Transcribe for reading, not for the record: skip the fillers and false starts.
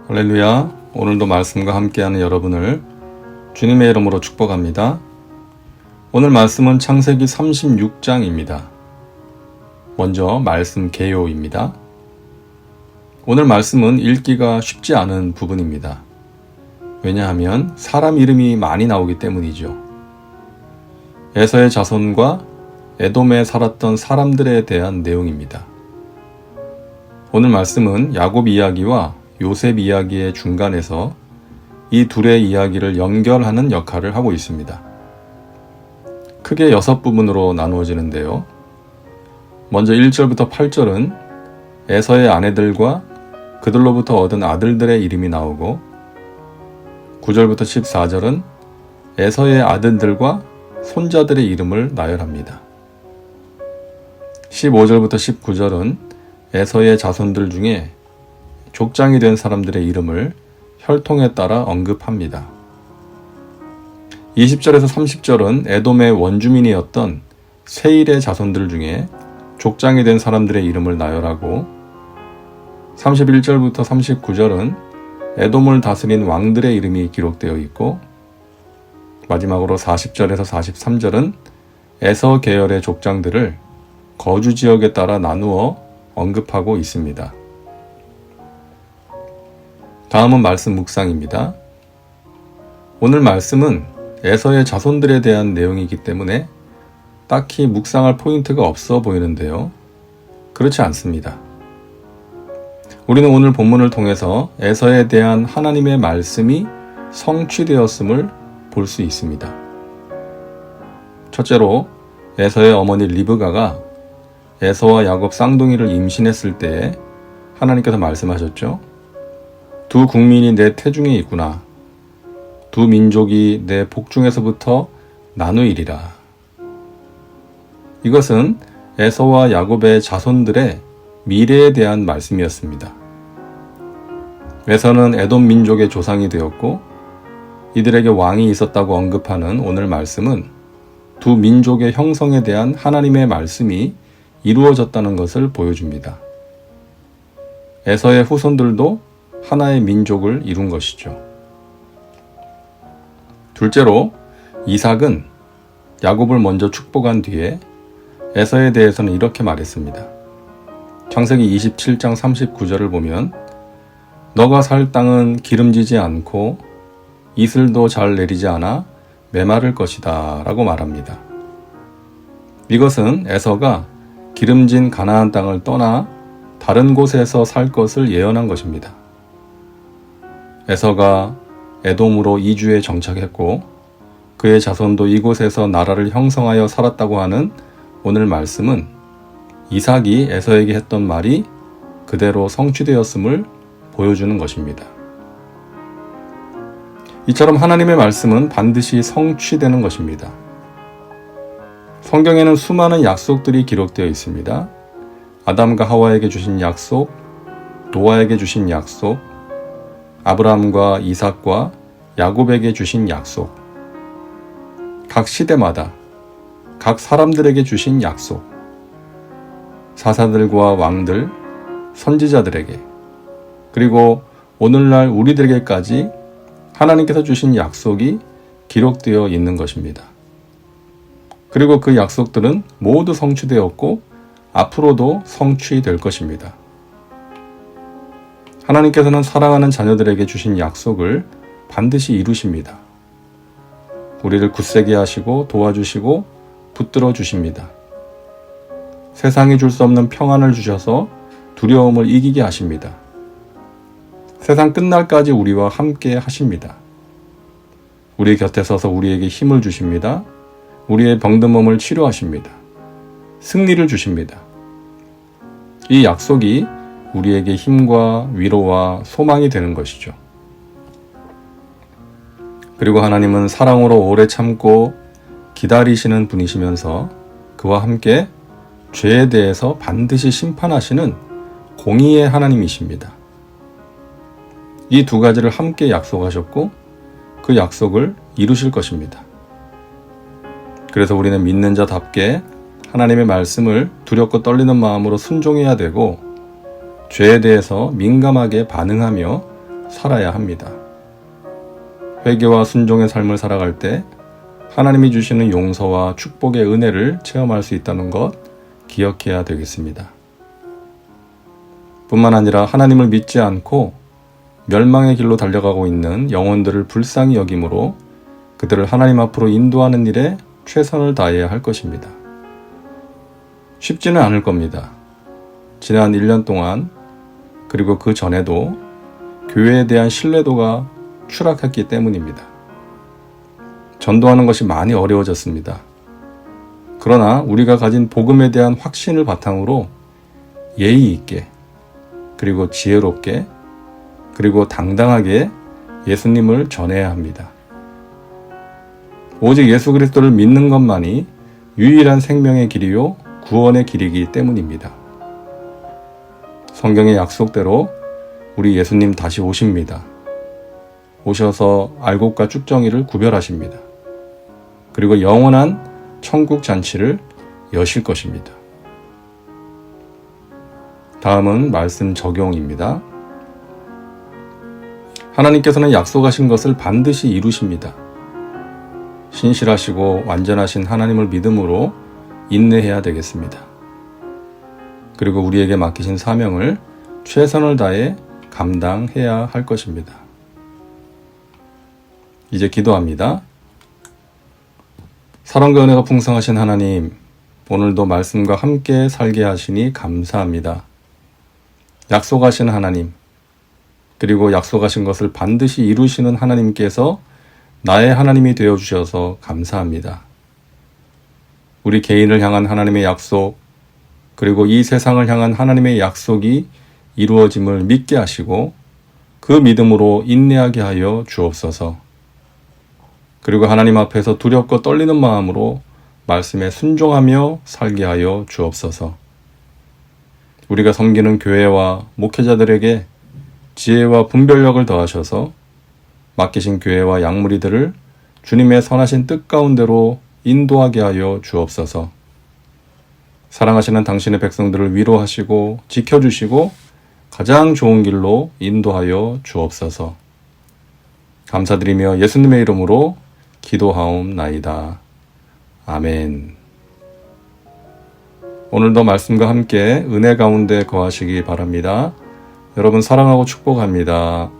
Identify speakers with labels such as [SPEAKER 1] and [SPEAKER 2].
[SPEAKER 1] 할렐루야. 오늘도 말씀과 함께하는 여러분을 주님의 이름으로 축복합니다. 오늘 말씀은 창세기 36장입니다. 먼저 말씀 개요입니다. 오늘 말씀은 읽기가 쉽지 않은 부분입니다. 왜냐하면 사람 이름이 많이 나오기 때문이죠. 에서의 자손과 에돔에 살았던 사람들에 대한 내용입니다. 오늘 말씀은 야곱 이야기와 요셉 이야기의 중간에서 이 둘의 이야기를 연결하는 역할을 하고 있습니다. 크게 6부분으로 나누어지는데요. 먼저 1절부터 8절은 에서의 아내들과 그들로부터 얻은 아들들의 이름이 나오고 9절부터 14절은 에서의 아들들과 손자들의 이름을 나열합니다. 15절부터 19절은 에서의 자손들 중에 족장이 된 사람들의 이름을 혈통에 따라 언급합니다. 20절에서 30절은 에돔의 원주민이었던 세일의 자손들 중에 족장이 된 사람들의 이름을 나열하고 31절부터 39절은 에돔을 다스린 왕들의 이름이 기록되어 있고 마지막으로 40절에서 43절은 에서 계열의 족장들을 거주 지역에 따라 나누어 언급하고 있습니다. 다음은 말씀 묵상입니다. 오늘 말씀은 에서의 자손들에 대한 내용이기 때문에 딱히 묵상할 포인트가 없어 보이는데요. 그렇지 않습니다. 우리는 오늘 본문을 통해서 에서에 대한 하나님의 말씀이 성취되었음을 볼 수 있습니다. 첫째로 에서의 어머니 리브가가 에서와 야곱 쌍둥이를 임신했을 때에 하나님께서 말씀하셨죠. 두 국민이 내 태중에 있구나. 두 민족이 내 복중에서부터 나누이리라. 이것은 에서와 야곱의 자손들의 미래에 대한 말씀이었습니다. 에서는 에돔 민족의 조상이 되었고 이들에게 왕이 있었다고 언급하는 오늘 말씀은 두 민족의 형성에 대한 하나님의 말씀이 이루어졌다는 것을 보여줍니다. 에서의 후손들도 하나의 민족을 이룬 것이죠. 둘째로 이삭은 야곱을 먼저 축복한 뒤에 에서에 대해서는 이렇게 말했습니다. 창세기 27장 39절을 보면 너가 살 땅은 기름지지 않고 이슬도 잘 내리지 않아 메마를 것이다 라고 말합니다. 이것은 에서가 기름진 가나안 땅을 떠나 다른 곳에서 살 것을 예언한 것입니다. 에서가 에돔으로 이주에 정착했고 그의 자손도 이곳에서 나라를 형성하여 살았다고 하는 오늘 말씀은 이삭이 에서에게 했던 말이 그대로 성취되었음을 보여주는 것입니다. 이처럼 하나님의 말씀은 반드시 성취되는 것입니다. 성경에는 수많은 약속들이 기록되어 있습니다. 아담과 하와에게 주신 약속, 노아에게 주신 약속, 아브라함과 이삭과 야곱에게 주신 약속, 각 시대마다 각 사람들에게 주신 약속, 사사들과 왕들, 선지자들에게, 그리고 오늘날 우리들에게까지 하나님께서 주신 약속이 기록되어 있는 것입니다. 그리고 그 약속들은 모두 성취되었고 앞으로도 성취될 것입니다. 하나님께서는 사랑하는 자녀들에게 주신 약속을 반드시 이루십니다. 우리를 굳세게 하시고 도와주시고 붙들어 주십니다. 세상이 줄 수 없는 평안을 주셔서 두려움을 이기게 하십니다. 세상 끝날까지 우리와 함께 하십니다. 우리 곁에 서서 우리에게 힘을 주십니다. 우리의 병든 몸을 치료하십니다. 승리를 주십니다. 이 약속이 우리에게 힘과 위로와 소망이 되는 것이죠. 그리고 하나님은 사랑으로 오래 참고 기다리시는 분이시면서 그와 함께 죄에 대해서 반드시 심판하시는 공의의 하나님이십니다. 이 두 가지를 함께 약속하셨고 그 약속을 이루실 것입니다. 그래서 우리는 믿는 자답게 하나님의 말씀을 두렵고 떨리는 마음으로 순종해야 되고 죄에 대해서 민감하게 반응하며 살아야 합니다. 회개와 순종의 삶을 살아갈 때 하나님이 주시는 용서와 축복의 은혜를 체험할 수 있다는 것 기억해야 되겠습니다. 뿐만 아니라 하나님을 믿지 않고 멸망의 길로 달려가고 있는 영혼들을 불쌍히 여김으로 그들을 하나님 앞으로 인도하는 일에 최선을 다해야 할 것입니다. 쉽지는 않을 겁니다. 지난 1년 동안 그리고 그 전에도 교회에 대한 신뢰도가 추락했기 때문입니다. 전도하는 것이 많이 어려워졌습니다. 그러나 우리가 가진 복음에 대한 확신을 바탕으로 예의 있게 그리고 지혜롭게 그리고 당당하게 예수님을 전해야 합니다. 오직 예수 그리스도를 믿는 것만이 유일한 생명의 길이요 구원의 길이기 때문입니다. 성경의 약속대로 우리 예수님 다시 오십니다. 오셔서 알곡과 쭉정이를 구별하십니다. 그리고 영원한 천국 잔치를 여실 것입니다. 다음은 말씀 적용입니다. 하나님께서는 약속하신 것을 반드시 이루십니다. 신실하시고 완전하신 하나님을 믿음으로 인내해야 되겠습니다. 그리고 우리에게 맡기신 사명을 최선을 다해 감당해야 할 것입니다. 이제 기도합니다. 사랑과 은혜가 풍성하신 하나님, 오늘도 말씀과 함께 살게 하시니 감사합니다. 약속하신 하나님, 그리고 약속하신 것을 반드시 이루시는 하나님께서 나의 하나님이 되어주셔서 감사합니다. 우리 개인을 향한 하나님의 약속, 그리고 이 세상을 향한 하나님의 약속이 이루어짐을 믿게 하시고 그 믿음으로 인내하게 하여 주옵소서. 그리고 하나님 앞에서 두렵고 떨리는 마음으로 말씀에 순종하며 살게 하여 주옵소서. 우리가 섬기는 교회와 목회자들에게 지혜와 분별력을 더하셔서 맡기신 교회와 양무리들을 주님의 선하신 뜻 가운데로 인도하게 하여 주옵소서. 사랑하시는 당신의 백성들을 위로하시고 지켜주시고 가장 좋은 길로 인도하여 주옵소서. 감사드리며 예수님의 이름으로 기도하옵나이다. 아멘. 오늘도 말씀과 함께 은혜 가운데 거하시기 바랍니다. 여러분 사랑하고 축복합니다.